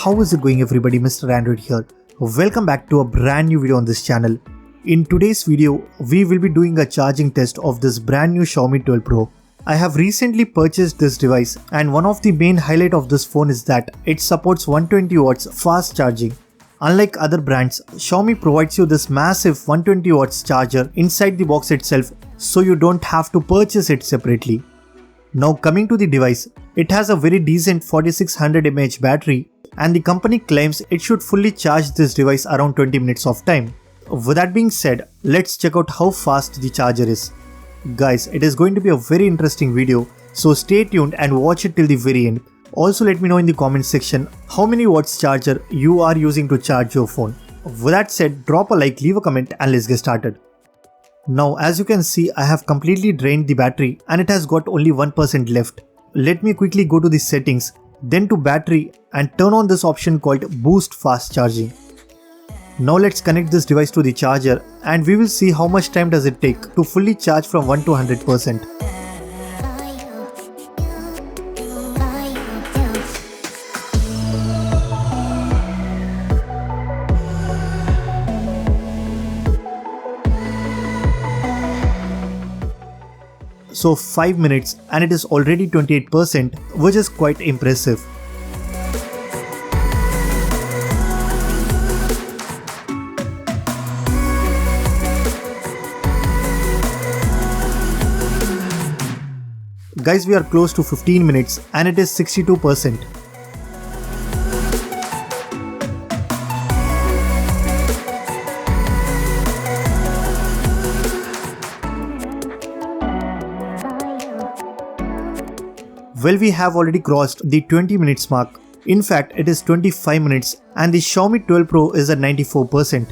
How is it going everybody, Mr. Android here. Welcome back to a brand new video on this channel. In today's video, we will be doing a charging test of this brand new Xiaomi 12 Pro. I have recently purchased this device and one of the main highlight of this phone is that it supports 120 watts fast charging. Unlike other brands, Xiaomi provides you this massive 120 watts charger inside the box itself, so you don't have to purchase it separately. Now coming to the device, it has a very decent 4600 mAh battery and the company claims it should fully charge this device around 20 minutes of time. With that being said, let's check out how fast the charger is. Guys, it is going to be a very interesting video, so stay tuned and watch it till the very end. Also let me know in the comment section how many watts charger you are using to charge your phone. With that said, drop a like, leave a comment and let's get started. Now as you can see, I have completely drained the battery and it has got only 1% left. Let me quickly go to the settings, then to battery and turn on this option called boost fast charging. Now let's connect this device to the charger and we will see how much time does it take to fully charge from 1 to 100%. So 5 minutes and it is already 28%, which is quite impressive. Guys, we are close to 15 minutes and it is 62%. Well, we have already crossed the 20 minutes mark. In fact, it is 25 minutes and the Xiaomi 12 Pro is at 94%.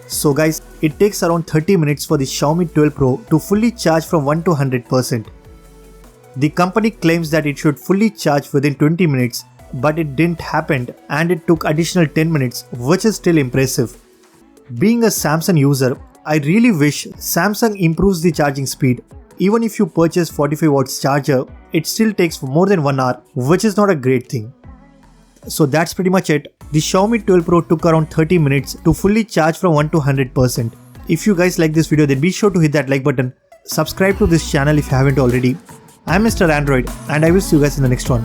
So guys, it takes around 30 minutes for the Xiaomi 12 Pro to fully charge from 1 to 100%. The company claims that it should fully charge within 20 minutes, but it didn't happen and it took additional 10 minutes, which is still impressive. Being a Samsung user, I really wish Samsung improves the charging speed. Even if you purchase 45 watts charger, it still takes more than 1 hour, which is not a great thing. So that's pretty much it. The Xiaomi 12 Pro took around 30 minutes to fully charge from 1 to 100%. If you guys like this video, then be sure to hit that like button. Subscribe to this channel if you haven't already. I'm Mr. Android and I will see you guys in the next one.